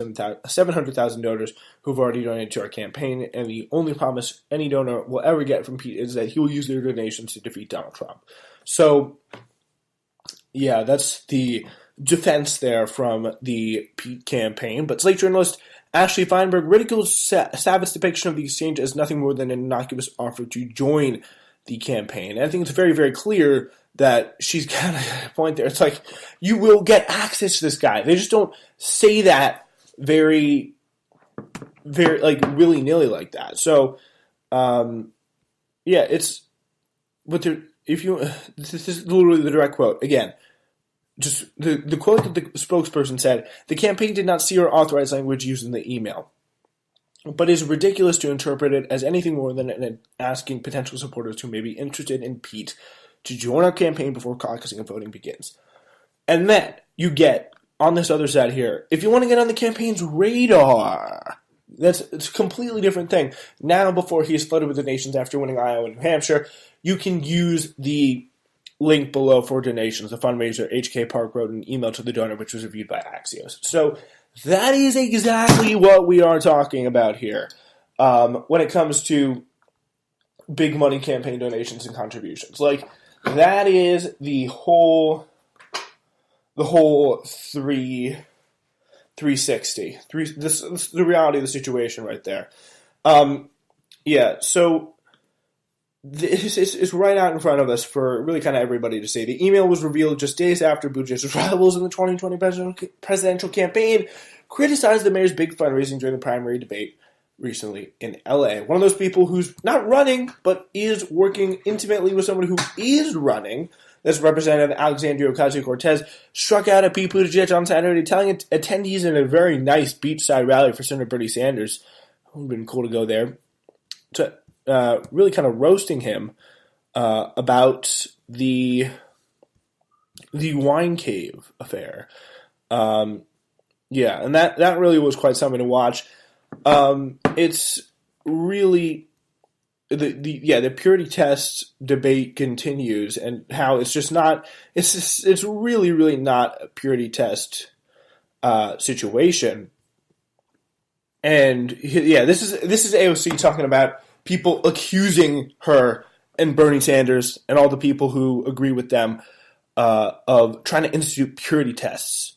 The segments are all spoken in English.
700,000 donors who've already donated to our campaign, and the only promise any donor will ever get from Pete is that he will use their donations to defeat Donald Trump. So, yeah, that's the defense there from the Pete campaign. But Slate journalist Ashley Feinberg ridicules Savitt's depiction of the exchange as nothing more than an innocuous offer to join the campaign. And I think it's very, very clear that she's got a point there. It's like, you will get access to this guy. They just don't say that very, very, like, willy-nilly like that. So, yeah, it's, but there, if you, this is literally the direct quote. Again, just the quote that the spokesperson said, the campaign did not see or authorize language used in the email, but is ridiculous to interpret it as anything more than asking potential supporters who may be interested in Pete to join our campaign before caucusing and voting begins. And then you get, on this other side here, if you want to get on the campaign's radar, it's a completely different thing. Now, before he is flooded with donations after winning Iowa and New Hampshire, you can use the link below for donations. The fundraiser, HK Park, wrote an email to the donor, which was reviewed by Axios. So that is exactly what we are talking about here when it comes to big money campaign donations and contributions. Like, that is the whole 360. This is the reality of the situation right there. Yeah, so this is right out in front of us for really kind of everybody to see. The email was revealed just days after Buttigieg's rivals in the 2020 presidential campaign criticized the mayor's big fundraising during the primary debate recently in LA. One of those people who's not running, but is working intimately with someone who is running, that's Representative Alexandria Ocasio-Cortez, struck out at Pete Buttigieg on Saturday, telling attendees in a very nice beachside rally for Senator Bernie Sanders, it would have been cool to go there, to really kind of roasting him about the wine cave affair. Yeah, and that really was quite something to watch. It's really the purity test debate continues, and how it's really, really not a purity test situation. And yeah, this is AOC talking about people accusing her and Bernie Sanders and all the people who agree with them of trying to institute purity tests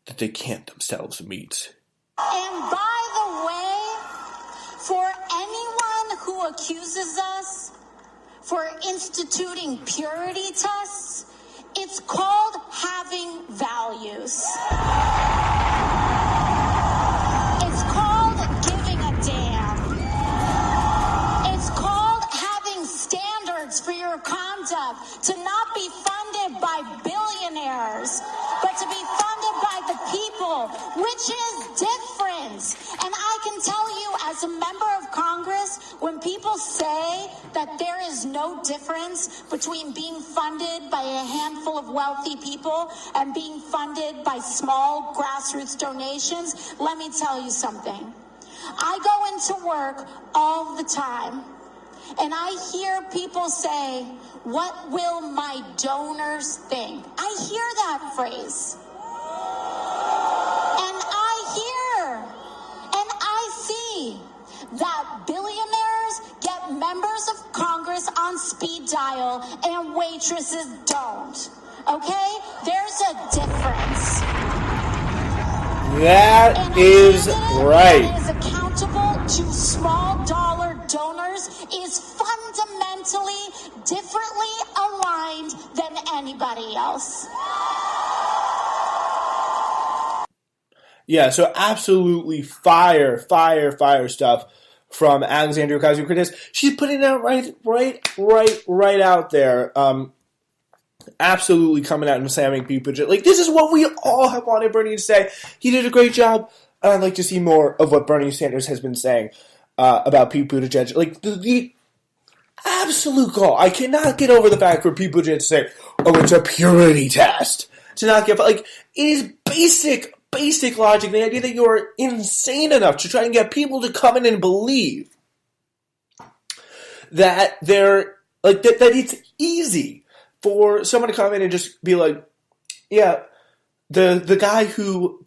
that they can't themselves meet. And by the way, for anyone who accuses us for instituting purity tests, it's called having values. It's called giving a damn. It's called having standards for your conduct, to not be funded by billionaires, but to be funded by the people, which is different. And I can tell you, as a member of Congress, when people say that there is no difference between being funded by a handful of wealthy people and being funded by small grassroots donations, let me tell you something. I go into work all the time, and I hear people say, "What will my donors think?" I hear that phrase. And I hear and I see that billionaires get members of Congress on speed dial and waitresses don't. Okay? There's a difference. That is right. That is accountable to small dollar donors is fundamentally differently aligned than anybody else. Yeah, so absolutely fire stuff from Alexandria Ocasio-Cortez. She's putting it out right out there. Absolutely coming out and slamming Pete Buttigieg. Like, this is what we all have wanted Bernie to say. He did a great job. I'd like to see more of what Bernie Sanders has been saying about Pete Buttigieg. Like, the absolute call. I cannot get over the fact for Pete Buttigieg to say, "Oh, it's a purity test." To not get, like, it is basic logic. The idea that you are insane enough to try and get people to come in and believe that they're, like, that it's easy for someone to come in and just be like, yeah, the guy who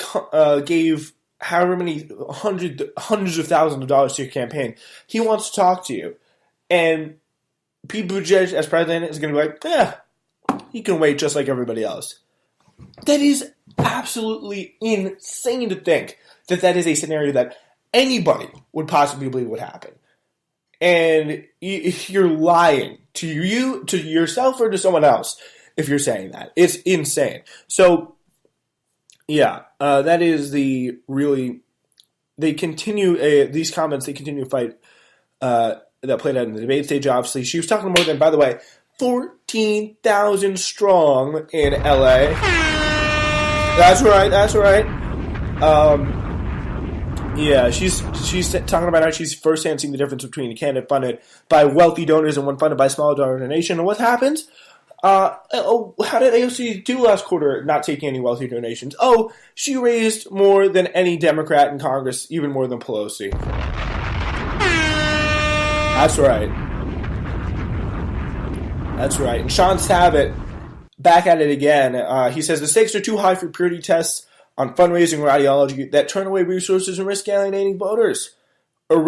gave however many hundreds of thousands of dollars to your campaign. He wants to talk to you. And Pete Buttigieg, as president, is going to be like, he can wait just like everybody else. That is absolutely insane to think that is a scenario that anybody would possibly believe would happen. And you're lying to yourself or to someone else if you're saying that. It's insane. So, yeah, that is they continue, these comments, they continue to fight, that played out in the debate stage, obviously. She was talking more than, by the way, 14,000 strong in LA. That's right. Yeah, she's talking about how she's firsthand seeing the difference between a candidate funded by wealthy donors and one funded by small donor donation. And what happens? How did AOC do last quarter not taking any wealthy donations? Oh, she raised more than any Democrat in Congress, even more than Pelosi. That's right. And Sean Savitt, back at it again. He says the stakes are too high for purity tests on fundraising or ideology that turn away resources and risk alienating voters. Or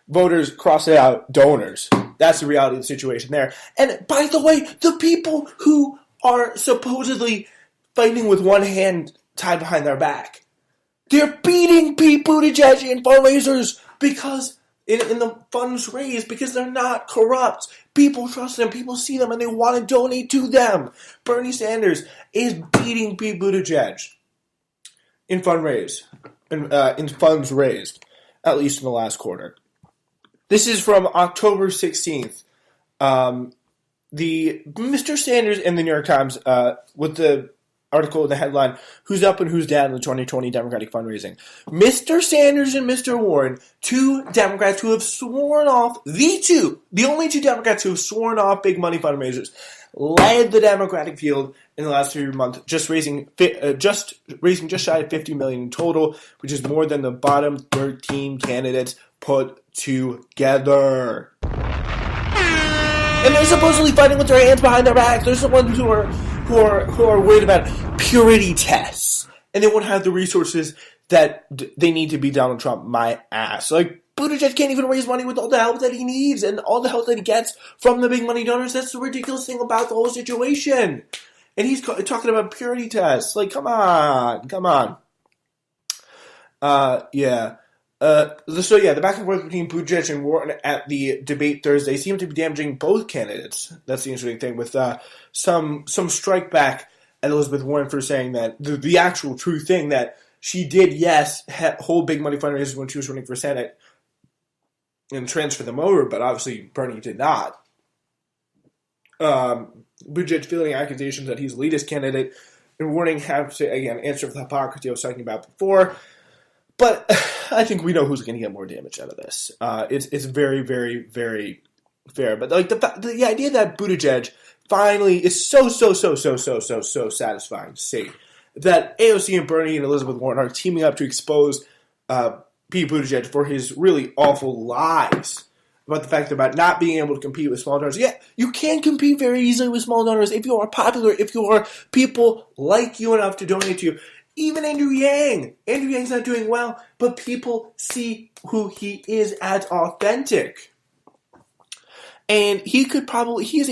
voters, cross it out, donors. That's the reality of the situation there. And by the way, the people who are supposedly fighting with one hand tied behind their back, they're beating Pete Buttigieg in fundraisers because in the funds raised because they're not corrupt. People trust them, people see them, and they want to donate to them. Bernie Sanders is beating Pete Buttigieg in funds raised, at least in the last quarter. This is from October 16th. The Mr. Sanders in the New York Times with the article in the headline, "Who's Up and Who's Down in the 2020 Democratic Fundraising." Mr. Sanders and Mr. Warren, two Democrats who have sworn off, the only two Democrats who have sworn off big money fundraisers, led the Democratic field in the last 3 months, raising just shy of $50 million in total, which is more than the bottom 13 candidates put together. And they're supposedly fighting with their hands behind their backs. There's the ones who are worried about purity tests, and they won't have the resources that they need to beat Donald Trump. My ass. Like, Buttigieg can't even raise money with all the help that he needs and all the help that he gets from the big money donors. That's the ridiculous thing about the whole situation. And he's talking about purity tests. Like, come on. Yeah. The back and forth between Buttigieg and Warren at the debate Thursday seemed to be damaging both candidates. That's the interesting thing, with some strike back at Elizabeth Warren for saying that the actual true thing that she did, yes, hold big money fundraisers when she was running for Senate and transfer them over, but obviously Bernie did not. Buttigieg fielding accusations that he's the elitist candidate, and Warren have to, again, answer for the hypocrisy I was talking about before. But I think we know who's going to get more damage out of this. It's very, very, very fair. But like the idea that Buttigieg finally is so satisfying to see that AOC and Bernie and Elizabeth Warren are teaming up to expose Pete Buttigieg for his really awful lies about the fact about not being able to compete with small donors. Yeah, you can compete very easily with small donors if you are popular, if you are people like you enough to donate to you. Even Andrew Yang. Andrew Yang's not doing well, but people see who he is as authentic. And he is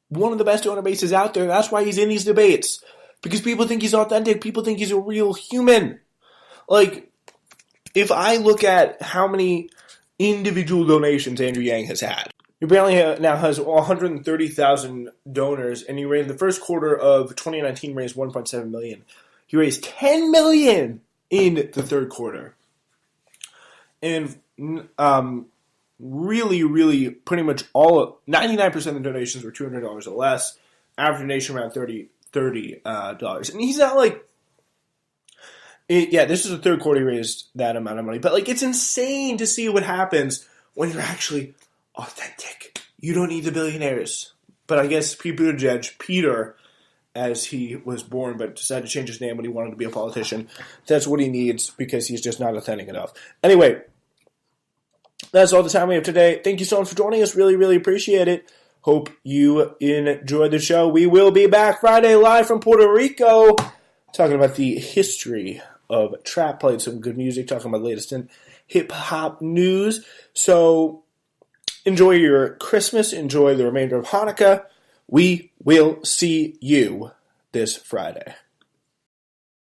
one of the best donor bases out there. That's why he's in these debates. Because people think he's authentic. People think he's a real human. Like, if I look at how many individual donations Andrew Yang has had, he apparently now has 130,000 donors, and he in the first quarter of 2019 raised $1.7 million. He raised $10 million in the third quarter. And really, pretty much 99% of the donations were $200 or less. Average donation around $30. And he's not like... this is the third quarter he raised that amount of money. But like, it's insane to see what happens when you're actually authentic. You don't need the billionaires. But I guess Pete Buttigieg, Peter, as he was born, but decided to change his name when he wanted to be a politician. That's what he needs because he's just not authentic enough. Anyway, that's all the time we have today. Thank you so much for joining us. Really, really appreciate it. Hope you enjoyed the show. We will be back Friday live from Puerto Rico talking about the history of trap, played some good music, talking about the latest in hip-hop news. So enjoy your Christmas, enjoy the remainder of Hanukkah. We will see you this Friday.